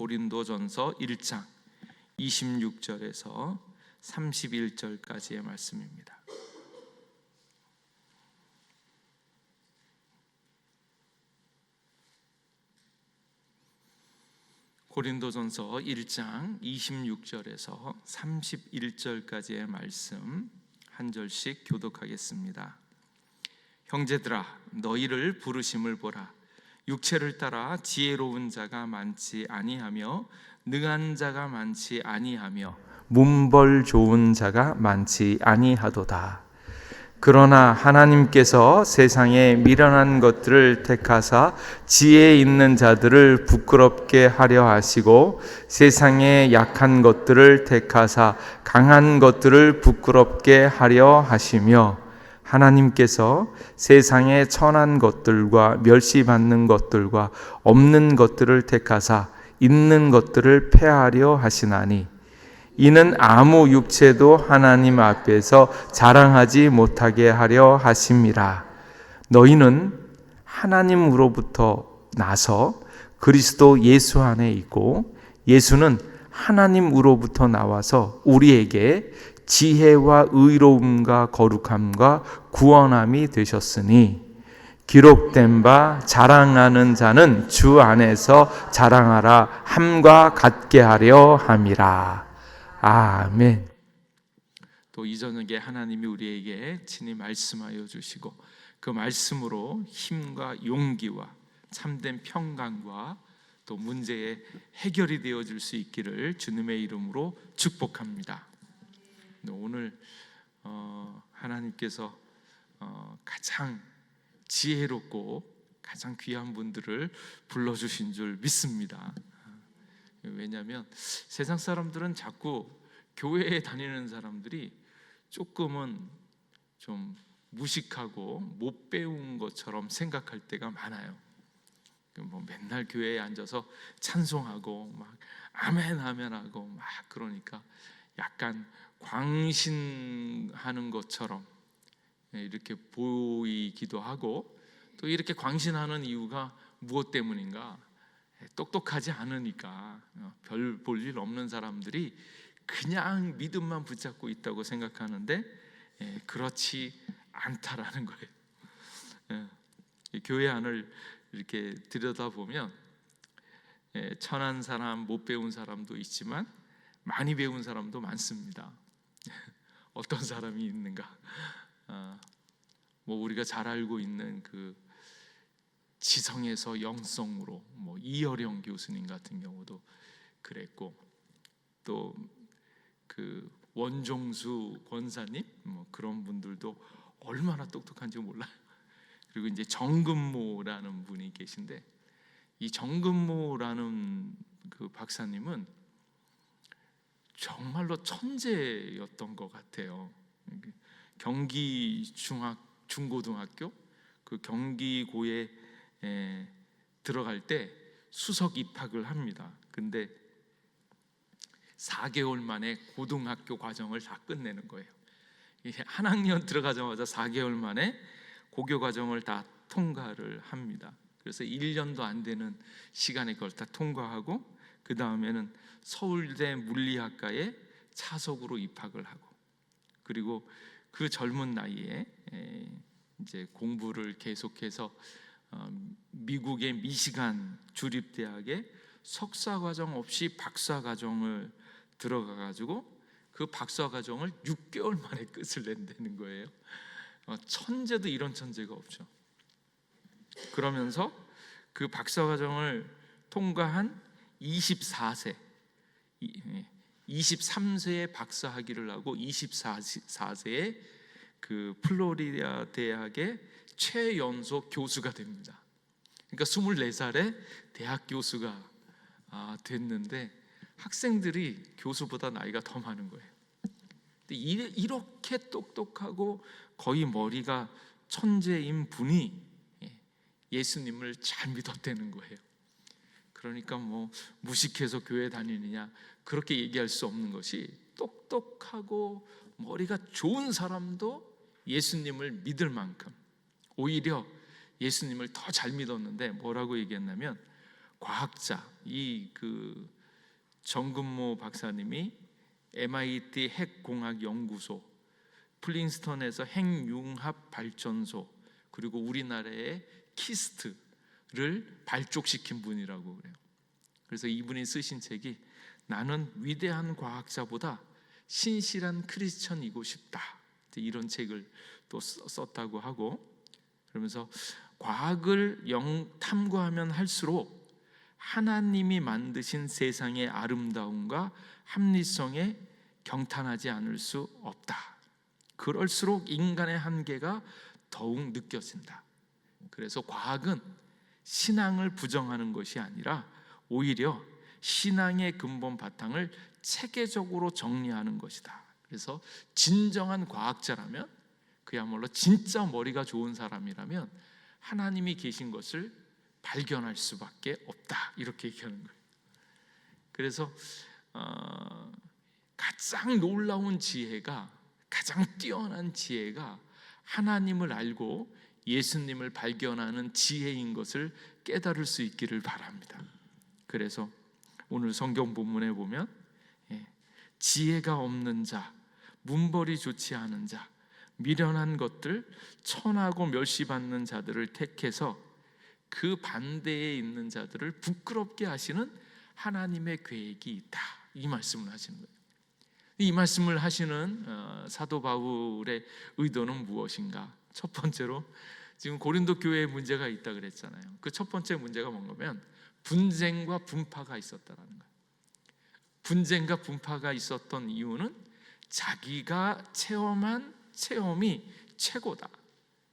고린도전서 1장 26절에서 31절까지의 말씀입니다. 고린도전서 1장 26절에서 31절까지의 말씀 한 절씩 교독하겠습니다. 형제들아, 너희를 부르심을 보라. 육체를 따라 지혜로운 자가 많지 아니하며 능한 자가 많지 아니하며 문벌 좋은 자가 많지 아니하도다. 그러나 하나님께서 세상에 미련한 것들을 택하사 지혜 있는 자들을 부끄럽게 하려 하시고 세상에 약한 것들을 택하사 강한 것들을 부끄럽게 하려 하시며 하나님께서 세상에 천한 것들과 멸시받는 것들과 없는 것들을 택하사 있는 것들을 폐하려 하시나니 이는 아무 육체도 하나님 앞에서 자랑하지 못하게 하려 하심이라. 너희는 하나님으로부터 나서 그리스도 예수 안에 있고 예수는 하나님으로부터 나와서 우리에게 지혜와 의로움과 거룩함과 구원함이 되셨으니 기록된 바 자랑하는 자는 주 안에서 자랑하라 함과 같게 하려 함이라. 아멘. 또 이 저녁에 하나님이 우리에게 친히 말씀하여 주시고 그 말씀으로 힘과 용기와 참된 평강과 또 문제의 해결이 되어질 수 있기를 주님의 이름으로 축복합니다. 오늘 하나님께서 가장 지혜롭고 가장 귀한 분들을 불러주신 줄 믿습니다. 왜냐하면 세상 사람들은 자꾸 교회에 다니는 사람들이 조금은 좀 무식하고 못 배운 것처럼 생각할 때가 많아요. 뭐 맨날 교회에 앉아서 찬송하고 막 아멘 아멘 하고 막 그러니까 약간 광신하는 것처럼 이렇게 보이기도 하고 또 이렇게 광신하는 이유가 무엇 때문인가? 똑똑하지 않으니까 별 볼 일 없는 사람들이 그냥 믿음만 붙잡고 있다고 생각하는데 그렇지 않다라는 거예요. 교회 안을 이렇게 들여다보면 천한 사람, 못 배운 사람도 있지만 많이 배운 사람도 많습니다. 어떤 사람이 있는가? 뭐 우리가 잘 알고 있는 그 지성에서 영성으로 뭐 이어령 교수님 같은 경우도 그랬고 또 그 원종수 권사님 뭐 그런 분들도 얼마나 똑똑한지 몰라요. 그리고 이제 정금모라는 분이 계신데 이 정금모라는 그 박사님은 정말로 천재였던 것 같아요. 경기 중고등학교 그 경기고에 들어갈 때 수석 입학을 합니다. 근데 4개월 만에 고등학교 과정을 다 끝내는 거예요. 한 학년 들어가자마자 4개월 만에 고교 과정을 다 통과를 합니다. 그래서 1년도 안 되는 시간에 그걸 다 통과하고 그 다음에는 서울대 물리학과에 차석으로 입학을 하고 그리고 그 젊은 나이에 이제 공부를 계속해서 미국의 미시간 주립대학에 석사과정 없이 박사과정을 들어가가지고 그 박사과정을 6개월 만에 끝을 낸다는 거예요. 천재도 이런 천재가 없죠. 그러면서 그 박사과정을 통과한 24세 23세에 박사학위를 하고 24세에 그 플로리다 대학의 최연소 교수가 됩니다. 그러니까 24살에 대학 교수가 됐는데 학생들이 교수보다 나이가 더 많은 거예요. 근데 이렇게 똑똑하고 거의 머리가 천재인 분이 예수님을 잘 믿었다는 거예요. 그러니까 뭐 무식해서 교회 다니느냐 그렇게 얘기할 수 없는 것이 똑똑하고 머리가 좋은 사람도 예수님을 믿을 만큼 오히려 예수님을 더 잘 믿었는데 뭐라고 얘기했냐면 과학자, 정근모 박사님이 MIT 핵공학연구소, 플린스턴에서 핵융합 발전소, 그리고 우리나라의 키스트를 발족시킨 분이라고 그래요. 그래서 이분이 쓰신 책이 나는 위대한 과학자보다 신실한 크리스천이고 싶다, 이런 책을 또 썼다고 하고, 그러면서 과학을 탐구하면 할수록 하나님이 만드신 세상의 아름다움과 합리성에 경탄하지 않을 수 없다. 그럴수록 인간의 한계가 더욱 느껴진다. 그래서 과학은 신앙을 부정하는 것이 아니라 오히려 신앙의 근본 바탕을 체계적으로 정리하는 것이다. 그래서 진정한 과학자라면, 그야말로 진짜 머리가 좋은 사람이라면 하나님이 계신 것을 발견할 수밖에 없다, 이렇게 얘기하는 거예요. 그래서 가장 놀라운 지혜가, 가장 뛰어난 지혜가 하나님을 알고 예수님을 발견하는 지혜인 것을 깨달을 수 있기를 바랍니다. 그래서 오늘 성경 본문에 보면 지혜가 없는 자, 문벌이 좋지 않은 자, 미련한 것들, 천하고 멸시받는 자들을 택해서 그 반대에 있는 자들을 부끄럽게 하시는 하나님의 계획이 있다, 이 말씀을 하시는 거예요. 이 말씀을 하시는 사도 바울의 의도는 무엇인가? 첫 번째로 지금 고린도 교회에 문제가 있다 그랬잖아요. 그 첫 번째 문제가 뭔가면 분쟁과 분파가 있었다라는 거예요. 분쟁과 분파가 있었던 이유는 자기가 체험한 체험이 최고다,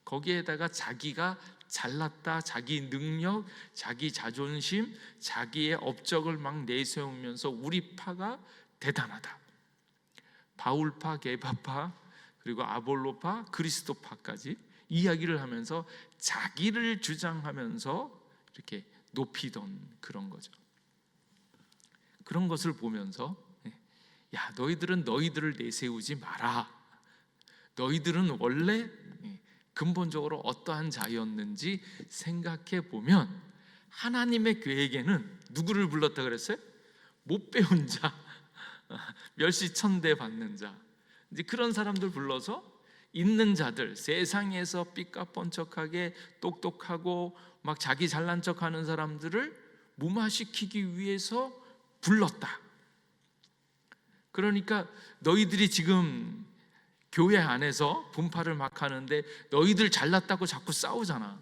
거기에다가 자기가 잘났다, 자기 능력, 자기 자존심, 자기의 업적을 막 내세우면서 우리 파가 대단하다. 바울파, 게바파, 그리고 아볼로파, 그리스도파까지 이야기를 하면서 자기를 주장하면서 이렇게 높이던 그런 거죠. 그런 것을 보면서 야, 너희들은 너희들을 내세우지 마라. 너희들은 원래 근본적으로 어떠한 자였는지 생각해 보면 하나님의 계획에는 누구를 불렀다 그랬어요? 못 배운 자, 멸시천대 받는 자, 이제 그런 사람들 불러서 있는 자들, 세상에서 삐까뻔쩍하게 똑똑하고 막 자기 잘난 척하는 사람들을 무마시키기 위해서 불렀다. 그러니까 너희들이 지금 교회 안에서 분파를 막 하는데 너희들 잘났다고 자꾸 싸우잖아.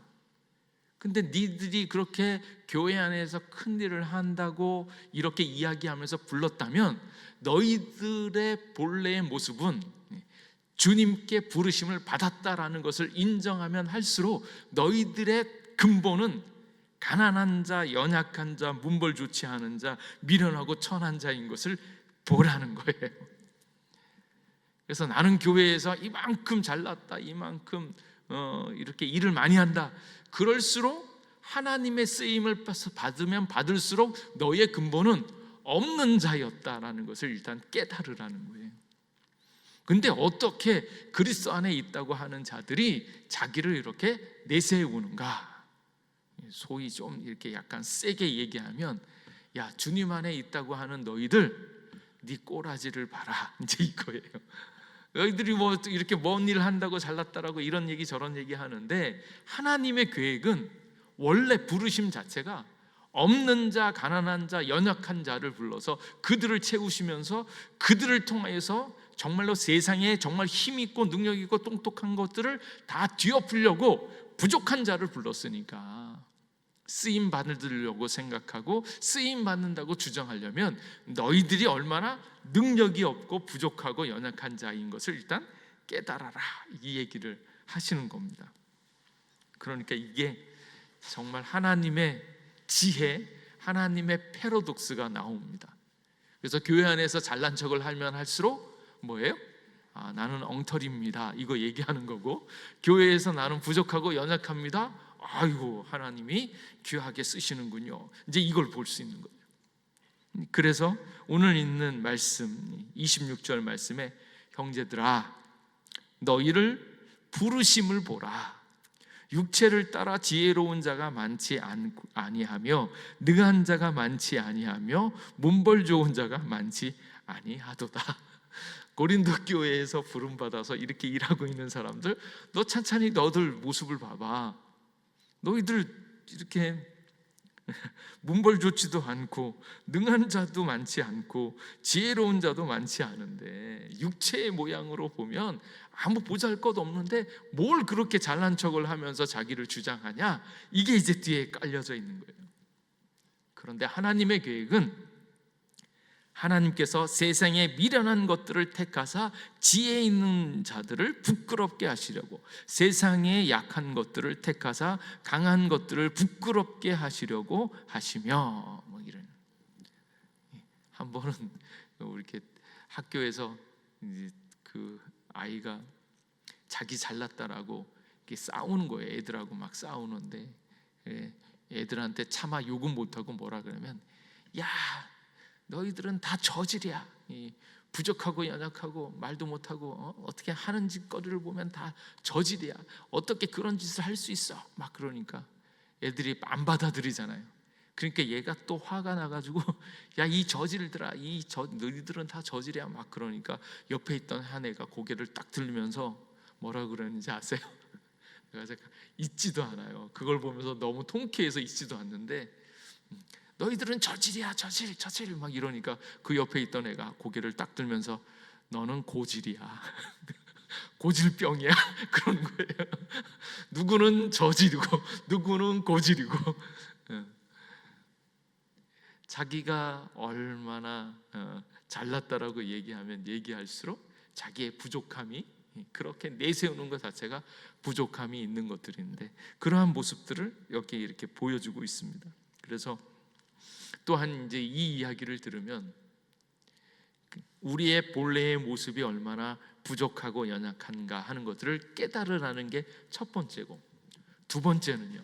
근데 니들이 그렇게 교회 안에서 큰 일을 한다고 이렇게 이야기하면서 불렀다면 너희들의 본래의 모습은 주님께 부르심을 받았다라는 것을 인정하면 할수록 너희들의 근본은 가난한 자, 연약한 자, 문벌 좋지 않은 자, 미련하고 천한 자인 것을 보라는 거예요. 그래서 나는 교회에서 이만큼 잘났다, 이만큼 이렇게 일을 많이 한다, 그럴수록 하나님의 쓰임을 받으면 받을수록 너의 근본은 없는 자였다라는 것을 일단 깨달으라는 거예요. 근데 어떻게 그리스도 안에 있다고 하는 자들이 자기를 이렇게 내세우는가? 소위 좀 이렇게 약간 세게 얘기하면, 야, 주님 안에 있다고 하는 너희들 네 꼬라지를 봐라, 이제 이거예요. 너희들이 뭐 이렇게 먼 일 한다고 잘났다라고 이런 얘기 저런 얘기 하는데, 하나님의 계획은 원래 부르심 자체가 없는 자, 가난한 자, 연약한 자를 불러서 그들을 채우시면서 그들을 통해서 정말로 세상에 정말 힘 있고 능력 있고 똑똑한 것들을 다 뒤엎으려고 부족한 자를 불렀으니까, 쓰임 받으려고 생각하고 쓰임 받는다고 주장하려면 너희들이 얼마나 능력이 없고 부족하고 연약한 자인 것을 일단 깨달아라, 이 얘기를 하시는 겁니다. 그러니까 이게 정말 하나님의 지혜, 하나님의 패러독스가 나옵니다. 그래서 교회 안에서 잘난 척을 하면 할수록 뭐예요? 아, 나는 엉터리입니다, 이거 얘기하는 거고, 교회에서 나는 부족하고 연약합니다, 아이고 하나님이 귀하게 쓰시는군요, 이제 이걸 볼 수 있는 거예요. 그래서 오늘 있는 말씀 26절 말씀에 형제들아 너희를 부르심을 보라, 육체를 따라 지혜로운 자가 많지 아니하며 능한 자가 많지 아니하며 문벌 좋은 자가 많지 아니하도다. 고린도 교회에서 부름 받아서 이렇게 일하고 있는 사람들, 너 찬찬히 너들 모습을 봐봐. 너희들 이렇게 문벌 좋지도 않고 능한 자도 많지 않고 지혜로운 자도 많지 않은데, 육체의 모양으로 보면 아무 보잘것 없는데 뭘 그렇게 잘난 척을 하면서 자기를 주장하냐? 이게 이제 뒤에 깔려져 있는 거예요. 그런데 하나님의 계획은, 하나님께서 세상의 미련한 것들을 택하사 지혜 있는 자들을 부끄럽게 하시려고, 세상의 약한 것들을 택하사 강한 것들을 부끄럽게 하시려고 하시며, 뭐 이런. 한 번은 이렇게 학교에서 이제 그 아이가 자기 잘났다라고 이렇게 싸우는 거예요. 애들하고 막 싸우는데 애들한테 차마 욕은 못하고 뭐라 그러면, 야, 너희들은 다 저질이야. 부족하고 연약하고 말도 못하고 어떻게 하는 짓거리를 보면 다 저질이야. 어떻게 그런 짓을 할 수 있어? 막 그러니까 애들이 안 받아들이잖아요. 그러니까 얘가 또 화가 나가지고 야, 이 저질들아, 너희들은 다 저질이야. 막 그러니까 옆에 있던 한 애가 고개를 딱 들면서 뭐라 그러는지 아세요? 제가 잊지도 않아요. 그걸 보면서 너무 통쾌해서 잊지도 않는데, 너희들은 저질이야, 저질 막 이러니까 그 옆에 있던 애가 고개를 딱 들면서 너는 고질이야. 고질병이야. 그런 거예요. 누구는 저질이고 누구는 고질이고. 자기가 얼마나 잘났다라고 얘기하면 얘기할수록 자기의 부족함이, 그렇게 내세우는 것 자체가 부족함이 있는 것들인데, 그러한 모습들을 여기 이렇게 보여주고 있습니다. 그래서 또한 이제 이 이야기를 들으면 우리의 본래의 모습이 얼마나 부족하고 연약한가 하는 것들을 깨달으라는 게 첫 번째고, 두 번째는요,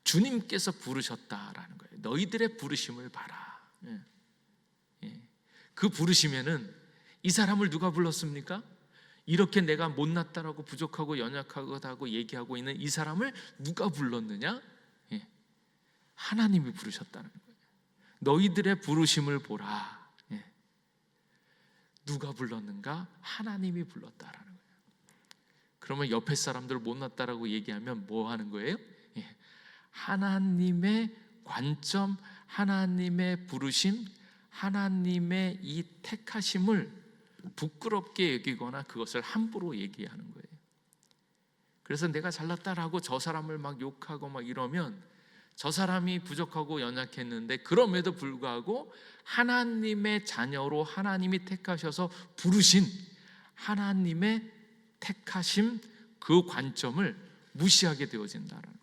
주님께서 부르셨다라는 거예요. 너희들의 부르심을 봐라. 그 부르심에는 이 사람을 누가 불렀습니까? 이렇게 내가 못났다라고 부족하고 연약하다고 얘기하고 있는 이 사람을 누가 불렀느냐? 하나님이 부르셨다는 거예요. 너희들의 부르심을 보라. 누가 불렀는가? 하나님이 불렀다라는 거예요. 그러면 옆에 사람들 못났다라고 얘기하면 뭐 하는 거예요? 하나님의 관점, 하나님의 부르심, 하나님의 이 택하심을 부끄럽게 여기거나 그것을 함부로 얘기하는 거예요. 그래서 내가 잘났다라고 저 사람을 막 욕하고 막 이러면, 저 사람이 부족하고 연약했는데 그럼에도 불구하고 하나님의 자녀로 하나님이 택하셔서 부르신 하나님의 택하심, 그 관점을 무시하게 되어진다는 거예요.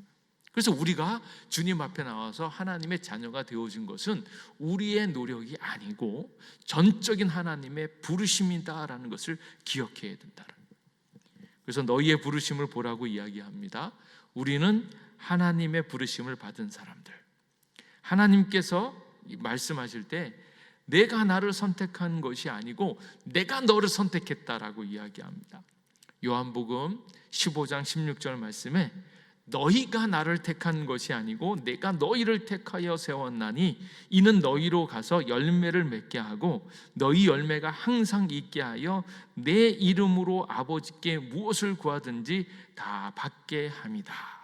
그래서 우리가 주님 앞에 나와서 하나님의 자녀가 되어진 것은 우리의 노력이 아니고 전적인 하나님의 부르심이다라는 것을 기억해야 된다는 거예요. 그래서 너희의 부르심을 보라고 이야기합니다. 우리는 하나님의 부르심을 받은 사람들, 하나님께서 말씀하실 때 내가 나를 선택한 것이 아니고 내가 너를 선택했다라고 이야기합니다. 요한복음 15장 16절 말씀에 너희가 나를 택한 것이 아니고 내가 너희를 택하여 세웠나니 이는 너희로 가서 열매를 맺게 하고 너희 열매가 항상 있게 하여 내 이름으로 아버지께 무엇을 구하든지 다 받게 함이다.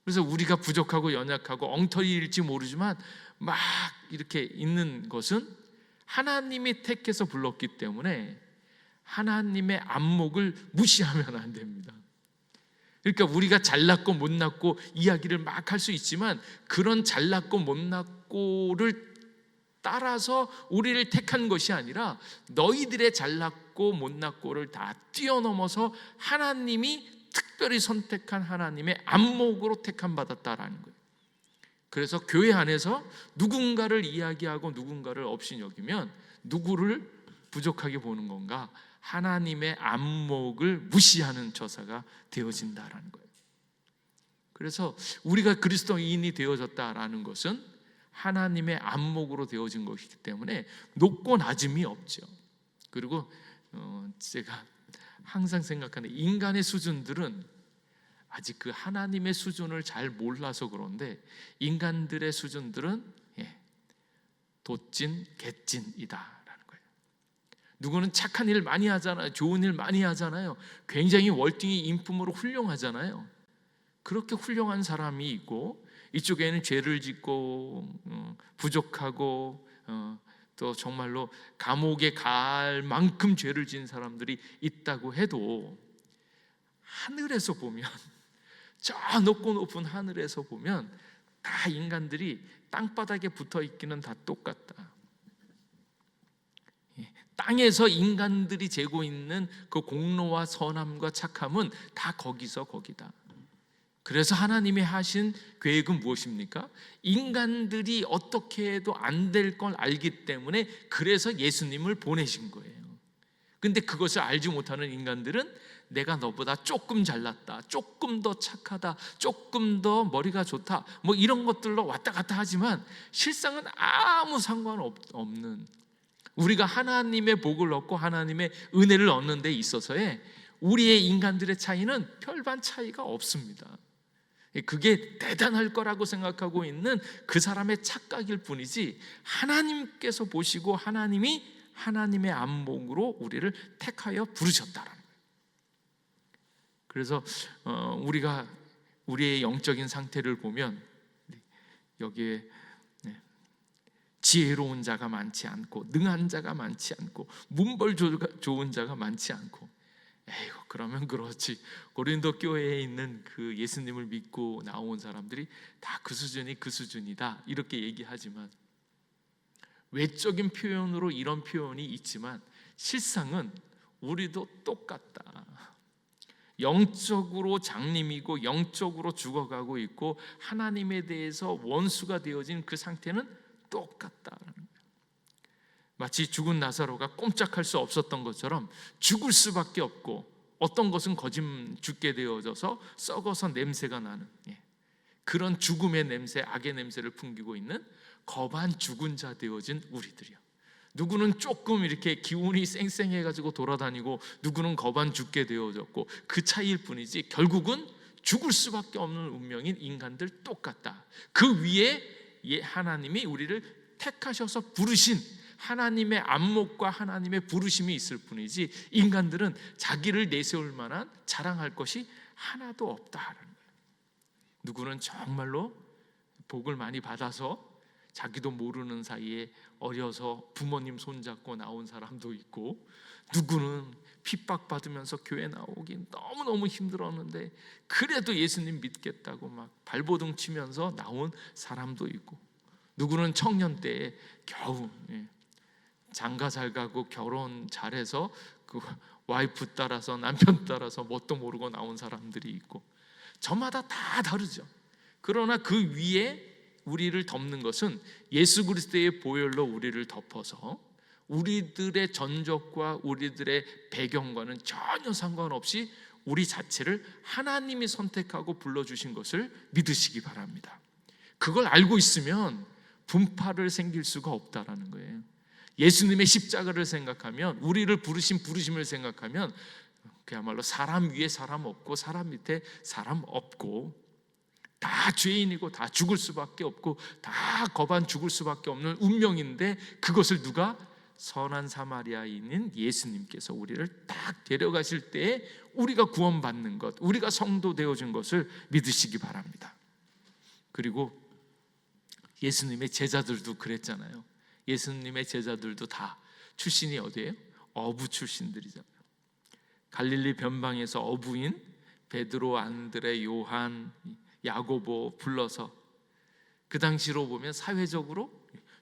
그래서 우리가 부족하고 연약하고 엉터리일지 모르지만 막 이렇게 있는 것은 하나님이 택해서 불렀기 때문에 하나님의 안목을 무시하면 안 됩니다. 그러니까 우리가 잘났고 못났고 이야기를 막 할 수 있지만, 그런 잘났고 못났고를 따라서 우리를 택한 것이 아니라 너희들의 잘났고 못났고를 다 뛰어넘어서 하나님이 특별히 선택한 하나님의 안목으로 택함 받았다라는 거예요. 그래서 교회 안에서 누군가를 이야기하고 누군가를 없이 여기면 누구를 부족하게 보는 건가? 하나님의 안목을 무시하는 처사가 되어진다라는 거예요. 그래서 우리가 그리스도인이 되어졌다라는 것은 하나님의 안목으로 되어진 것이기 때문에 높고 낮음이 없죠. 그리고 제가 항상 생각하는 인간의 수준들은 아직 그 하나님의 수준을 잘 몰라서 그런데 인간들의 수준들은 돛진 개찐이다라는 거예요. 누구는 착한 일 많이 하잖아요. 좋은 일 많이 하잖아요. 굉장히 월등히 인품으로 훌륭하잖아요. 그렇게 훌륭한 사람이 있고, 이쪽에는 죄를 짓고 부족하고 또 정말로 감옥에 갈 만큼 죄를 지은 사람들이 있다고 해도, 하늘에서 보면, 저 높고 높은 하늘에서 보면 다 인간들이 땅바닥에 붙어 있기는 다 똑같다. 땅에서 인간들이 재고 있는 그 공로와 선함과 착함은 다 거기다. 그래서 하나님이 하신 계획은 무엇입니까? 인간들이 어떻게 해도 안 될 걸 알기 때문에 그래서 예수님을 보내신 거예요. 근데 그것을 알지 못하는 인간들은 내가 너보다 조금 잘났다, 조금 더 착하다, 조금 더 머리가 좋다, 뭐 이런 것들로 왔다 갔다 하지만 실상은 아무 상관없는, 우리가 하나님의 복을 얻고 하나님의 은혜를 얻는 데 있어서의 우리의 인간들의 차이는 별반 차이가 없습니다. 그게 대단할 거라고 생각하고 있는 그 사람의 착각일 뿐이지, 하나님께서 보시고 하나님이 하나님의 안목으로 우리를 택하여 부르셨다라는 거예요. 그래서 우리가 우리의 영적인 상태를 보면 여기에 지혜로운 자가 많지 않고 능한 자가 많지 않고 문벌 좋은 자가 많지 않고, 에이구 그러면 그렇지, 고린도 교회에 있는 그 예수님을 믿고 나온 사람들이 다 그 수준이다 이렇게 얘기하지만, 외적인 표현으로 이런 표현이 있지만 실상은 우리도 똑같다. 영적으로 장님이고 영적으로 죽어가고 있고 하나님에 대해서 원수가 되어진 그 상태는 똑같다라는 거예요. 마치 죽은 나사로가 꼼짝할 수 없었던 것처럼 죽을 수밖에 없고, 어떤 것은 죽게 되어져서 썩어서 냄새가 나는 그런 죽음의 냄새, 악의 냄새를 풍기고 있는 거반 죽은 자 되어진 우리들이요. 누구는 조금 이렇게 기운이 쌩쌩해가지고 돌아다니고 누구는 거반 죽게 되어졌고, 그 차이일 뿐이지 결국은 죽을 수밖에 없는 운명인 인간들 똑같다. 그 위에 하나님이 우리를 택하셔서 부르신 하나님의 안목과 하나님의 부르심이 있을 뿐이지, 인간들은 자기를 내세울 만한 자랑할 것이 하나도 없다라는 거예요. 누구는 정말로 복을 많이 받아서 자기도 모르는 사이에 어려서 부모님 손잡고 나온 사람도 있고, 누구는 핍박받으면서 교회 나오긴 너무너무 힘들었는데 그래도 예수님 믿겠다고 막 발버둥 치면서 나온 사람도 있고, 누구는 청년 때에 겨우 장가 잘 가고 결혼 잘해서 그 와이프 따라서 남편 따라서 뭣도 모르고 나온 사람들이 있고, 저마다 다 다르죠. 그러나 그 위에 우리를 덮는 것은 예수 그리스도의 보혈로 우리를 덮어서 우리들의 전적과 우리들의 배경과는 전혀 상관없이 우리 자체를 하나님이 선택하고 불러주신 것을 믿으시기 바랍니다. 그걸 알고 있으면 분파를 생길 수가 없다라는 거예요. 예수님의 십자가를 생각하면, 우리를 부르신 부르심을 생각하면 그야말로 사람 위에 사람 없고 사람 밑에 사람 없고, 다 죄인이고 다 죽을 수밖에 없고 다 거반 죽을 수밖에 없는 운명인데, 그것을 누가? 선한 사마리아인인 예수님께서 우리를 딱 데려가실 때에 우리가 구원받는 것, 우리가 성도 되어진 것을 믿으시기 바랍니다. 그리고 예수님의 제자들도 그랬잖아요. 예수님의 제자들도 다 출신이 어디예요? 어부 출신들이잖아요. 갈릴리 변방에서 어부인 베드로, 안드레, 요한, 야고보 불러서, 그 당시로 보면 사회적으로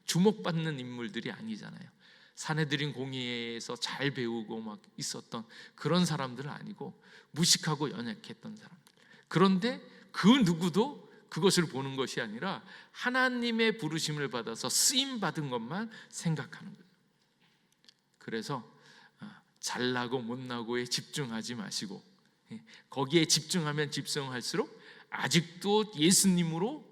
주목받는 인물들이 아니잖아요. 사내들인 공의에서 잘 배우고 막 있었던 그런 사람들은 아니고 무식하고 연약했던 사람들. 그런데 그 누구도 그것을 보는 것이 아니라 하나님의 부르심을 받아서 쓰임 받은 것만 생각하는 거예요. 그래서 잘나고 못나고에 집중하지 마시고, 거기에 집중하면 집중할수록 아직도 예수님으로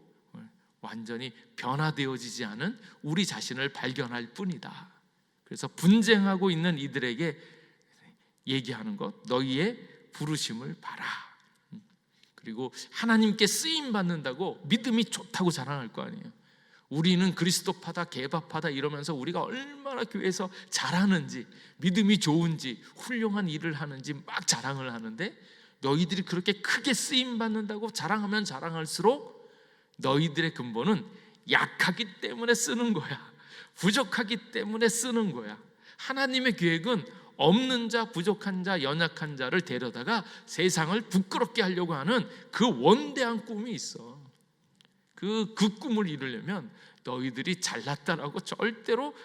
완전히 변화되어지지 않은 우리 자신을 발견할 뿐이다. 그래서 분쟁하고 있는 이들에게 얘기하는 것, 너희의 부르심을 봐라. 그리고 하나님께 쓰임 받는다고 믿음이 좋다고 자랑할 거 아니에요. 우리는 그리스도파다, 개바파다 이러면서 우리가 얼마나 교회에서 잘하는지, 믿음이 좋은지, 훌륭한 일을 하는지 막 자랑을 하는데, 너희들이 그렇게 크게 쓰임 받는다고 자랑하면 자랑할수록 너희들의 근본은 약하기 때문에 쓰는 거야. 부족하기 때문에 쓰는 거야. 하나님의 계획은 없는 자, 부족한 자, 연약한 자를 데려다가 세상을 부끄럽게 하려고 하는 그 원대한 꿈이 있어. 그 꿈을 이루려면 너희들이 잘났다라고 절대로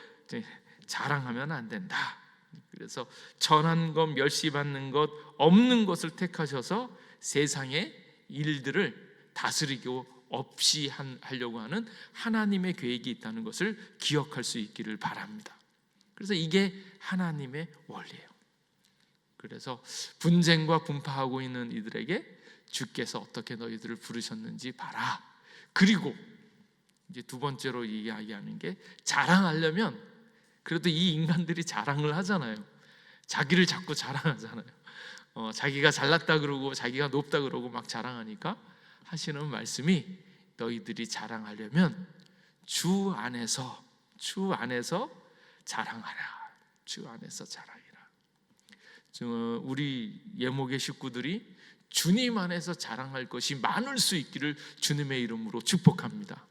자랑하면 안 된다. 그래서 천한 것, 멸시받는 것, 없는 것을 택하셔서 세상의 일들을 다스리고 없이 하려고 하는 하나님의 계획이 있다는 것을 기억할 수 있기를 바랍니다. 그래서 이게 하나님의 원리예요. 그래서 분쟁과 분파하고 있는 이들에게 주께서 어떻게 너희들을 부르셨는지 봐라. 그리고 이제 두 번째로 이야기하는 게, 자랑하려면 그래도 이 인간들이 자랑을 하잖아요. 자기를 자꾸 자랑하잖아요. 자기가 잘났다 그러고 자기가 높다 그러고 막 자랑하니까 하시는 말씀이, 너희들이 자랑하려면 주 안에서 자랑하라. 주 안에서 자랑해라. 우리 예목의 식구들이 주님 안에서 자랑할 것이 많을 수 있기를 주님의 이름으로 축복합니다.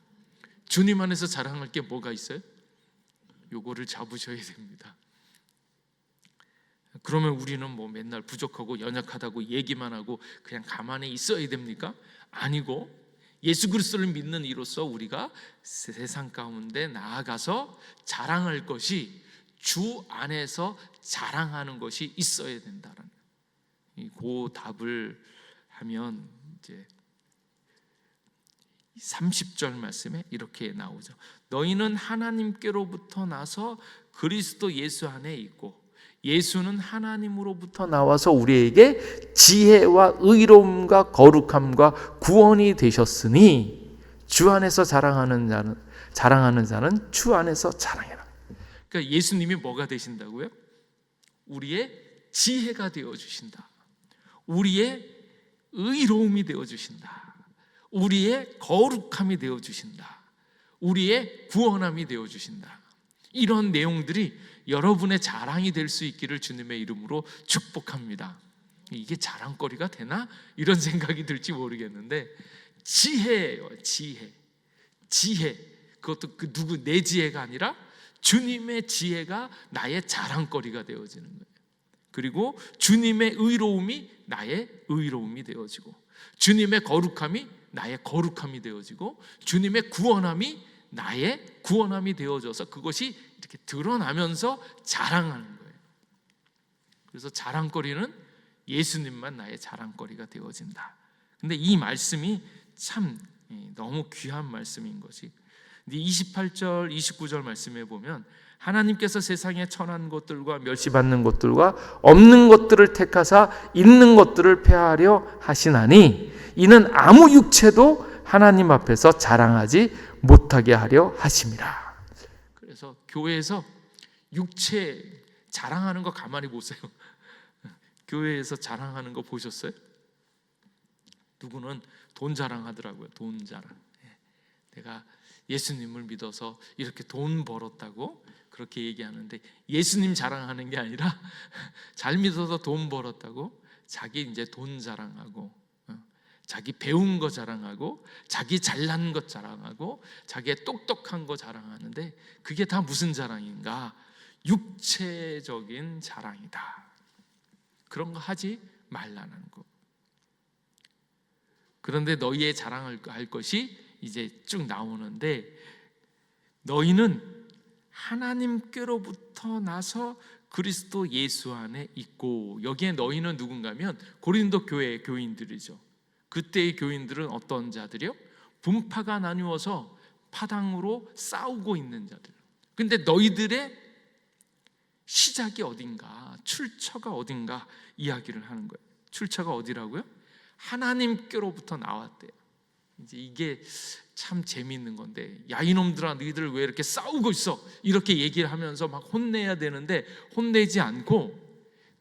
주님 안에서 자랑할 게 뭐가 있어요? 요거를 잡으셔야 됩니다. 그러면 우리는 뭐 맨날 부족하고 연약하다고 얘기만 하고 그냥 가만히 있어야 됩니까? 아니고, 예수 그리스도를 믿는 이로써 우리가 세상 가운데 나아가서 자랑할 것이, 주 안에서 자랑하는 것이 있어야 된다는 그 답을 하면 이제 30절 말씀에 이렇게 나오죠. 너희는 하나님께로부터 나서 그리스도 예수 안에 있고, 예수는 하나님으로부터 나와서 우리에게 지혜와 의로움과 거룩함과 구원이 되셨으니 주 안에서 자랑하는 자는 주 안에서 자랑해라. 그러니까 예수님이 뭐가 되신다고요? 우리의 지혜가 되어주신다. 우리의 의로움이 되어주신다. 우리의 거룩함이 되어주신다. 우리의 구원함이 되어주신다. 이런 내용들이 여러분의 자랑이 될 수 있기를 주님의 이름으로 축복합니다. 이게 자랑거리가 되나? 이런 생각이 들지 모르겠는데, 지혜예요. 지혜. 그것도 내 지혜가 아니라 주님의 지혜가 나의 자랑거리가 되어지는 거예요. 그리고 주님의 의로움이 나의 의로움이 되어지고, 주님의 거룩함이 나의 거룩함이 되어지고, 주님의 구원함이 나의 구원함이 되어져서 그것이 이렇게 드러나면서 자랑하는 거예요. 그래서 자랑거리는 예수님만 나의 자랑거리가 되어진다. 근데 이 말씀이 참 너무 귀한 말씀인 것이, 28절 29절 말씀에 보면, 하나님께서 세상에 천한 것들과 멸시받는 것들과 없는 것들을 택하사 있는 것들을 폐하려 하시나니 이는 아무 육체도 하나님 앞에서 자랑하지 못하게 하려 하심이라. 그래서 교회에서 육체 자랑하는 거 가만히 보세요. 교회에서 자랑하는 거 보셨어요? 누구는 돈 자랑하더라고요. 돈 자랑. 내가 예수님을 믿어서 이렇게 돈 벌었다고 그렇게 얘기하는데, 예수님 자랑하는 게 아니라 잘 믿어서 돈 벌었다고 자기 이제 돈 자랑하고, 자기 배운 거 자랑하고, 자기 잘난 것 자랑하고, 자기의 똑똑한 거 자랑하는데, 그게 다 무슨 자랑인가? 육체적인 자랑이다. 그런 거 하지 말라는 거. 그런데 너희의 자랑할 것이 이제 쭉 나오는데, 너희는 하나님께로부터 나서 그리스도 예수 안에 있고, 여기에 너희는 누군가면 고린도 교회의 교인들이죠. 그때의 교인들은 어떤 자들이요? 분파가 나누어서 파당으로 싸우고 있는 자들. 근데 너희들의 시작이 어딘가, 출처가 어딘가 이야기를 하는 거예요. 출처가 어디라고요? 하나님께로부터 나왔대요. 이제 이게 참 재미있는 건데, 야 이놈들아 너희들 왜 이렇게 싸우고 있어? 이렇게 얘기를 하면서 막 혼내야 되는데 혼내지 않고,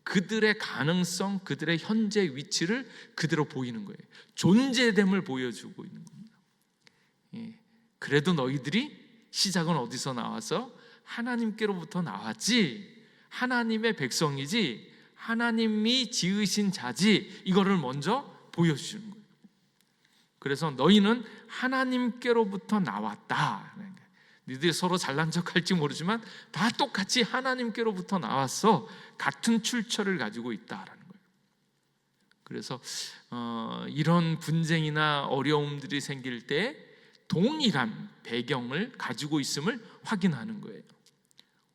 그들의 가능성, 그들의 현재 위치를 그대로 보이는 거예요. 존재됨을 보여주고 있는 겁니다. 그래도 너희들이 시작은 어디서 나와서 하나님께로부터 나왔지, 하나님의 백성이지, 하나님이 지으신 자지, 이거를 먼저 보여주는 거예요. 그래서 너희는 하나님께로부터 나왔다. 너희들이 서로 잘난 척할지 모르지만 다 똑같이 하나님께로부터 나왔어. 같은 출처를 가지고 있다라는 거예요. 그래서 이런 분쟁이나 어려움들이 생길 때 동일한 배경을 가지고 있음을 확인하는 거예요.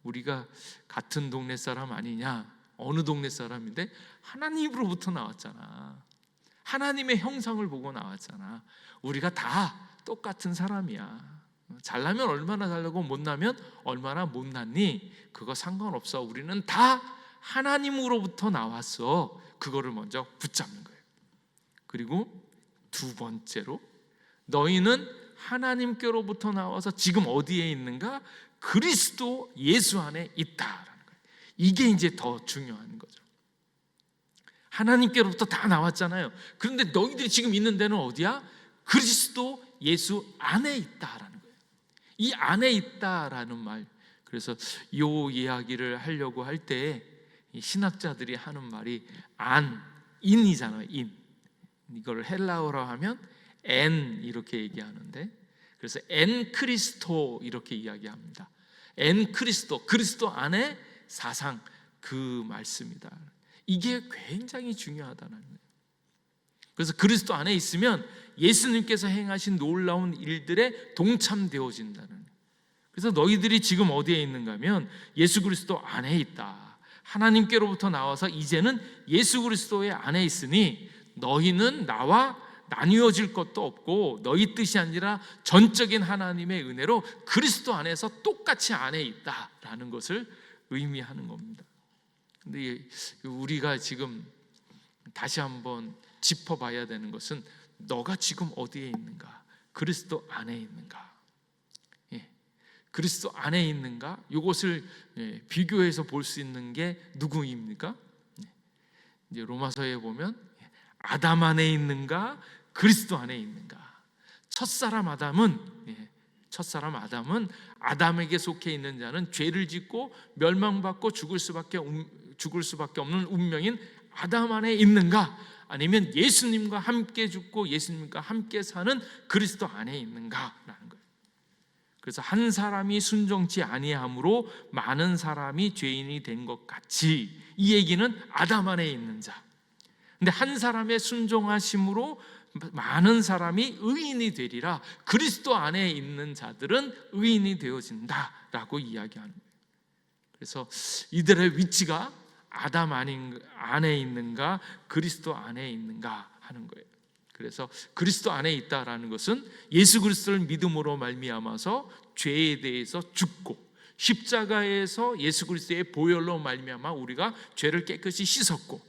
우리가 같은 동네 사람 아니냐? 어느 동네 사람인데 하나님으로부터 나왔잖아. 하나님의 형상을 보고 나왔잖아. 우리가 다 똑같은 사람이야. 잘나면 얼마나 잘나고 못나면 얼마나 못났니? 그거 상관없어. 우리는 다 하나님으로부터 나왔어. 그거를 먼저 붙잡는 거예요. 그리고 두 번째로, 너희는 하나님께로부터 나와서 지금 어디에 있는가? 그리스도 예수 안에 있다라는 거예요. 이게 이제 더 중요한 거죠. 하나님께로부터 다 나왔잖아요. 그런데 너희들이 지금 있는 데는 어디야? 그리스도 예수 안에 있다라는 거예요. 이 안에 있다라는 말, 그래서 이 이야기를 하려고 할 때 신학자들이 하는 말이 인이잖아요. 인. 이걸 헬라어로 하면 엔 이렇게 얘기하는데, 그래서 엔 크리스토 이렇게 이야기합니다. 엔 크리스토, 그리스도 안에 사상, 그 말씀이다. 이게 굉장히 중요하다는 거예요. 그래서 그리스도 안에 있으면 예수님께서 행하신 놀라운 일들에 동참되어진다는 거예요. 그래서 너희들이 지금 어디에 있는가 하면 예수 그리스도 안에 있다. 하나님께로부터 나와서 이제는 예수 그리스도의 안에 있으니 너희는 나와 나뉘어질 것도 없고 너희 뜻이 아니라 전적인 하나님의 은혜로 그리스도 안에서 똑같이 안에 있다라는 것을 의미하는 겁니다. 근데 우리가 지금 다시 한번 짚어봐야 되는 것은 너가 지금 어디에 있는가? 그리스도 안에 있는가? 그리스도 안에 있는가? 이것을 비교해서 볼 수 있는 게 누구입니까? 이제 로마서에 보면 아담 안에 있는가? 그리스도 안에 있는가? 첫사람 아담은 아담에게 속해 있는 자는 죄를 짓고 멸망받고 죽을 수밖에 없는 운명인 아담 안에 있는가? 아니면 예수님과 함께 죽고 예수님과 함께 사는 그리스도 안에 있는가라는 거예요. 그래서 한 사람이 순종치 아니함으로 많은 사람이 죄인이 된 것 같이, 이 얘기는 아담 안에 있는 자. 근데 한 사람의 순종하심으로 많은 사람이 의인이 되리라. 그리스도 안에 있는 자들은 의인이 되어진다라고 이야기하는 거예요. 그래서 이들의 위치가 아담 안에 있는가, 그리스도 안에 있는가 하는 거예요. 그래서 그리스도 안에 있다라는 것은 예수 그리스도를 믿음으로 말미암아서 죄에 대해서 죽고 십자가에서 예수 그리스도의 보혈로 말미암아 우리가 죄를 깨끗이 씻었고,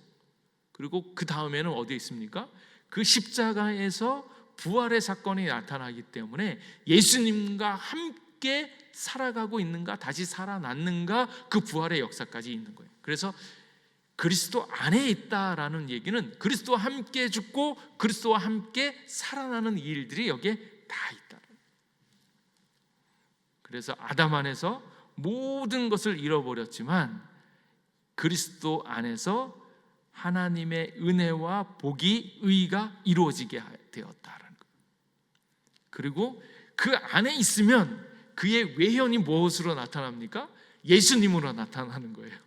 그리고 그 다음에는 어디에 있습니까? 그 십자가에서 부활의 사건이 나타나기 때문에 예수님과 함께 살아가고 있는가, 다시 살아났는가, 그 부활의 역사까지 있는 거예요. 그래서 그리스도 안에 있다라는 얘기는 그리스도와 함께 죽고 그리스도와 함께 살아나는 일들이 여기에 다 있다. 그래서 아담 안에서 모든 것을 잃어버렸지만 그리스도 안에서 하나님의 은혜와 복이, 의가 이루어지게 되었다라는 거예요. 그리고 그 안에 있으면 그의 외현이 무엇으로 나타납니까? 예수님으로 나타나는 거예요.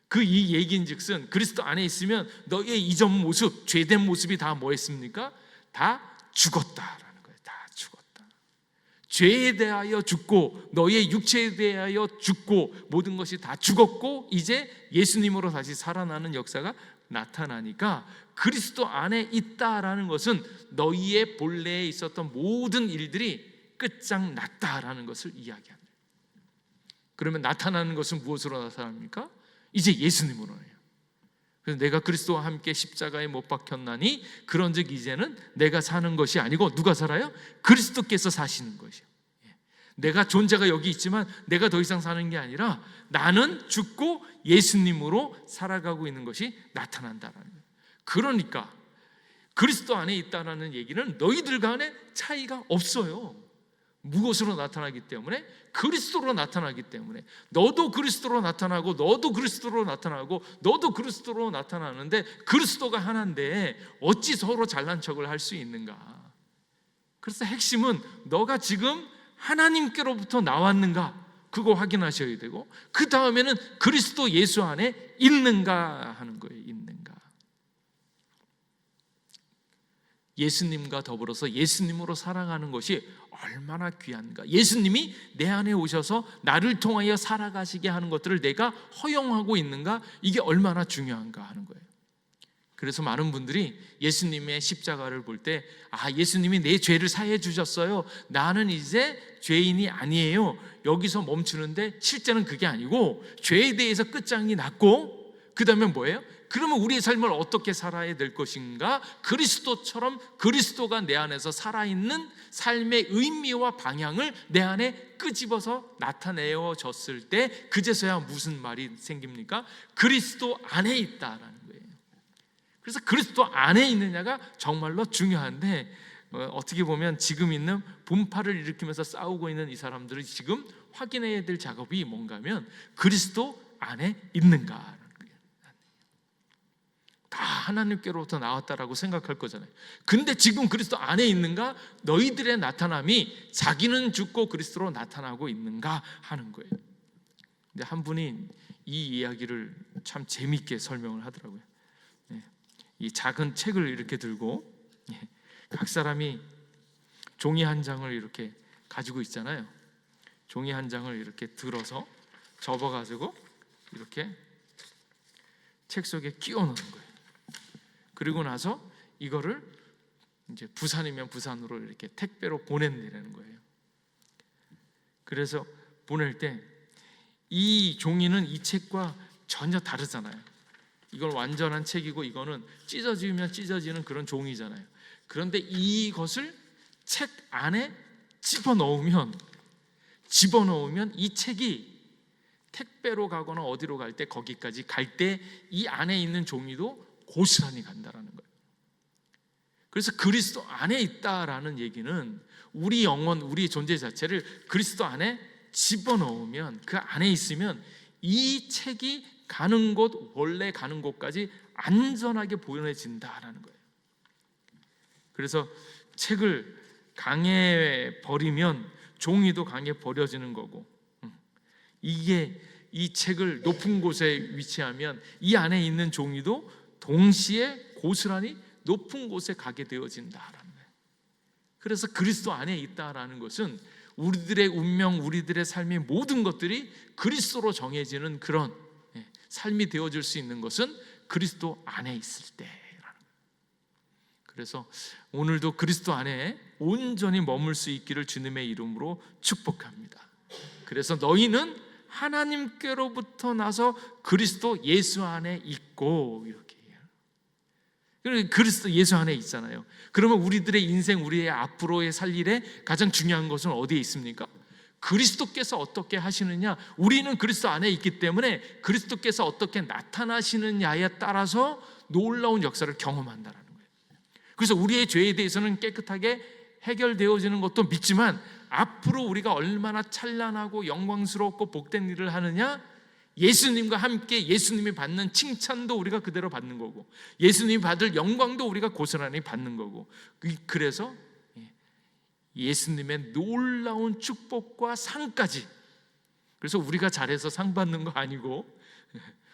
그 이 얘기인즉슨 그리스도 안에 있으면 너의 이전 모습, 죄된 모습이 다 뭐했습니까? 다 죽었다라는 거예요. 다 죽었다. 죄에 대하여 죽고 너의 육체에 대하여 죽고 모든 것이 다 죽었고 이제 예수님으로 다시 살아나는 역사가 나타나니까 그리스도 안에 있다라는 것은 너희의 본래에 있었던 모든 일들이 끝장났다라는 것을 이야기합니다. 그러면 나타나는 것은 무엇으로 나타납니까? 이제 예수님으로 해요. 그래서 내가 그리스도와 함께 십자가에 못 박혔나니 그런즉 이제는 내가 사는 것이 아니고 누가 살아요? 그리스도께서 사시는 것이요. 내가 존재가 여기 있지만 내가 더 이상 사는 게 아니라 나는 죽고 예수님으로 살아가고 있는 것이 나타난다라는 거예요. 그러니까 그리스도 안에 있다라는 얘기는 너희들 간에 차이가 없어요. 무엇으로 나타나기 때문에? 그리스도로 나타나기 때문에. 너도 그리스도로 나타나고 너도 그리스도로 나타나고 너도 그리스도로 나타나는데 그리스도가 하나인데 어찌 서로 잘난 척을 할 수 있는가? 그래서 핵심은 너가 지금 하나님께로부터 나왔는가? 그거 확인하셔야 되고, 그 다음에는 그리스도 예수 안에 있는가 하는 거예요. 있는가. 예수님과 더불어서 예수님으로 살아가는 것이 얼마나 귀한가. 예수님이 내 안에 오셔서 나를 통하여 살아가시게 하는 것들을 내가 허용하고 있는가, 이게 얼마나 중요한가 하는 거예요. 그래서 많은 분들이 예수님의 십자가를 볼 때 예수님이 내 죄를 사해 주셨어요, 나는 이제 죄인이 아니에요, 여기서 멈추는데 실제는 그게 아니고 죄에 대해서 끝장이 났고 그 다음에 뭐예요? 그러면 우리의 삶을 어떻게 살아야 될 것인가? 그리스도처럼 그리스도가 내 안에서 살아있는 삶의 의미와 방향을 내 안에 끄집어서 나타내어졌을 때 그제서야 무슨 말이 생깁니까? 그리스도 안에 있다라는 거예요. 그래서 그리스도 안에 있느냐가 정말로 중요한데, 어떻게 보면 지금 있는 분파를 일으키면서 싸우고 있는 이 사람들이 지금 확인해야 될 작업이 뭔가 하면 그리스도 안에 있는가. 다 하나님께로부터 나왔다라고 생각할 거잖아요. 근데 지금 그리스도 안에 있는가? 너희들의 나타남이 자기는 죽고 그리스도로 나타나고 있는가 하는 거예요. 근데 한 분이 이 이야기를 참 재밌게 설명을 하더라고요. 이 작은 책을 이렇게 들고 각 사람이 종이 한 장을 이렇게 가지고 있잖아요. 종이 한 장을 이렇게 들어서 접어가지고 이렇게 책 속에 끼워 넣는 거예요. 그리고 나서 이거를 이제 부산이면 부산으로 이렇게 택배로 보낸다는 거예요. 그래서 보낼 때 이 종이는 이 책과 전혀 다르잖아요. 이건 완전한 책이고 이거는 찢어지면 찢어지는 그런 종이잖아요. 그런데 이것을 책 안에 집어넣으면 이 책이 택배로 가거나 어디로 갈 때, 거기까지 갈 때 이 안에 있는 종이도 고스란히 간다라는 거예요. 그래서 그리스도 안에 있다라는 얘기는 우리 영혼, 우리 존재 자체를 그리스도 안에 집어넣으면, 그 안에 있으면 이 책이 가는 곳, 원래 가는 곳까지 안전하게 보내진다라는 거예요. 그래서 책을 강에 버리면 종이도 강에 버려지는 거고, 이게 이 책을 높은 곳에 위치하면 이 안에 있는 종이도 동시에 고스란히 높은 곳에 가게 되어진다라는 거예요. 그래서 그리스도 안에 있다라는 것은 우리들의 운명, 우리들의 삶의 모든 것들이 그리스도로 정해지는 그런 삶이 되어질 수 있는 것은 그리스도 안에 있을 때라는 거예요. 그래서 오늘도 그리스도 안에 온전히 머물 수 있기를 주님의 이름으로 축복합니다. 그래서 너희는 하나님께로부터 나서 그리스도 예수 안에 있고, 이렇게 그리스도 예수 안에 있잖아요. 그러면 우리들의 인생, 우리의 앞으로의 살 일에 가장 중요한 것은 어디에 있습니까? 그리스도께서 어떻게 하시느냐, 우리는 그리스도 안에 있기 때문에 그리스도께서 어떻게 나타나시느냐에 따라서 놀라운 역사를 경험한다는 거예요. 그래서 우리의 죄에 대해서는 깨끗하게 해결되어지는 것도 믿지만 앞으로 우리가 얼마나 찬란하고 영광스럽고 복된 일을 하느냐, 예수님과 함께 예수님이 받는 칭찬도 우리가 그대로 받는 거고 예수님이 받을 영광도 우리가 고스란히 받는 거고, 그래서 예수님의 놀라운 축복과 상까지, 그래서 우리가 잘해서 상 받는 거 아니고,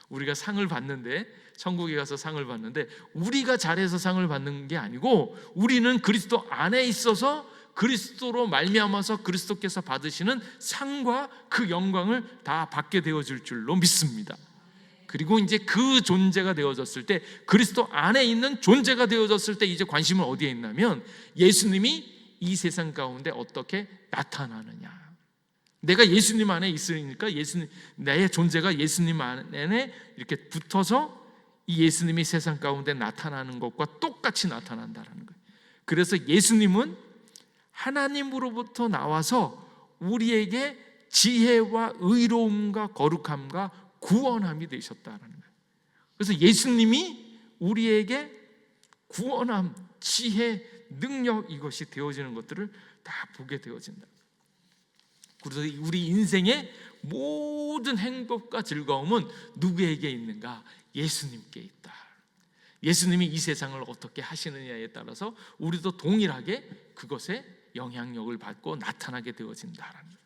우리가 상을 받는데, 천국에 가서 상을 받는데 우리가 잘해서 상을 받는 게 아니고 우리는 그리스도 안에 있어서 그리스도로 말미암아서 그리스도께서 받으시는 상과 그 영광을 다 받게 되어질 줄로 믿습니다. 그리고 이제 그 존재가 되어졌을 때, 그리스도 안에 있는 존재가 되어졌을 때 이제 관심은 어디에 있냐면 예수님이 이 세상 가운데 어떻게 나타나느냐. 내가 예수님 안에 있으니까 나의 존재가 예수님 안에 이렇게 붙어서 이 예수님이 세상 가운데 나타나는 것과 똑같이 나타난다는 거예요. 그래서 예수님은 하나님으로부터 나와서 우리에게 지혜와 의로움과 거룩함과 구원함이 되셨다라는 거예요. 그래서 예수님이 우리에게 구원함, 지혜, 능력, 이것이 되어지는 것들을 다 보게 되어진다. 그래서 우리 인생의 모든 행복과 즐거움은 누구에게 있는가? 예수님께 있다. 예수님이 이 세상을 어떻게 하시느냐에 따라서 우리도 동일하게 그것에 영향력을 받고 나타나게 되어진다라는 거예요.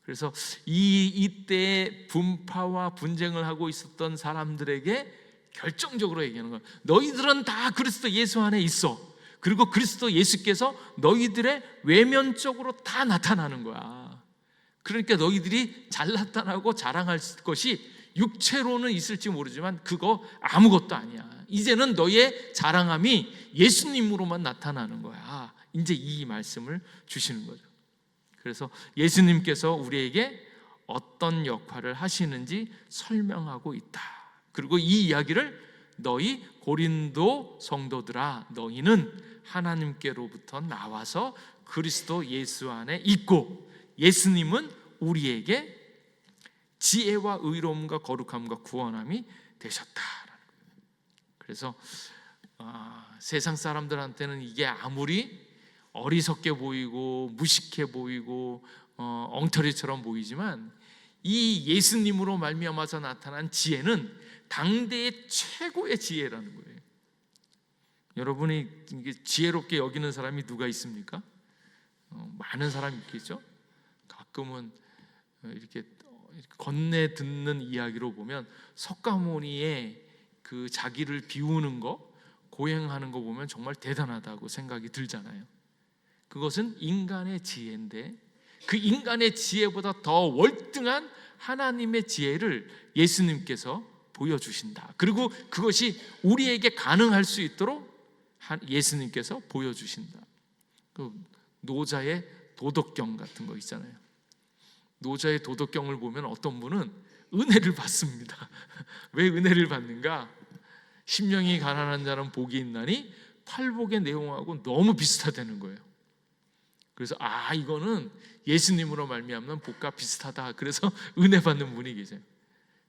그래서 이때 분파와 분쟁을 하고 있었던 사람들에게 결정적으로 얘기하는 거예요. 너희들은 다 그리스도 예수 안에 있어. 그리고 그리스도 예수께서 너희들의 외면적으로 다 나타나는 거야. 그러니까 너희들이 잘 나타나고 자랑할 것이 육체로는 있을지 모르지만 그거 아무것도 아니야. 이제는 너의 자랑함이 예수님으로만 나타나는 거야. 이제 이 말씀을 주시는 거죠. 그래서 예수님께서 우리에게 어떤 역할을 하시는지 설명하고 있다. 그리고 이 이야기를 너희 고린도 성도들아, 너희는 하나님께로부터 나와서 그리스도 예수 안에 있고 예수님은 우리에게 지혜와 의로움과 거룩함과 구원함이 되셨다. 그래서 세상 사람들한테는 이게 아무리 어리석게 보이고 무식해 보이고 엉터리처럼 보이지만 이 예수님으로 말미암아서 나타난 지혜는 당대의 최고의 지혜라는 거예요. 여러분이 지혜롭게 여기는 사람이 누가 있습니까? 많은 사람이 있겠죠. 가끔은 이렇게 건네 듣는 이야기로 보면 석가모니의 그 자기를 비우는 거, 고행하는 거 보면 정말 대단하다고 생각이 들잖아요. 그것은 인간의 지혜인데 그 인간의 지혜보다 더 월등한 하나님의 지혜를 예수님께서 보여주신다. 그리고 그것이 우리에게 가능할 수 있도록 예수님께서 보여주신다. 그 노자의 도덕경 같은 거 있잖아요. 노자의 도덕경을 보면 어떤 분은 은혜를 받습니다. 왜 은혜를 받는가? 심령이 가난한 자는 복이 있나니 팔복의 내용하고 너무 비슷하다는 거예요. 그래서 이거는 예수님으로 말미암는 복과 비슷하다. 그래서 은혜 받는 분이 계세요.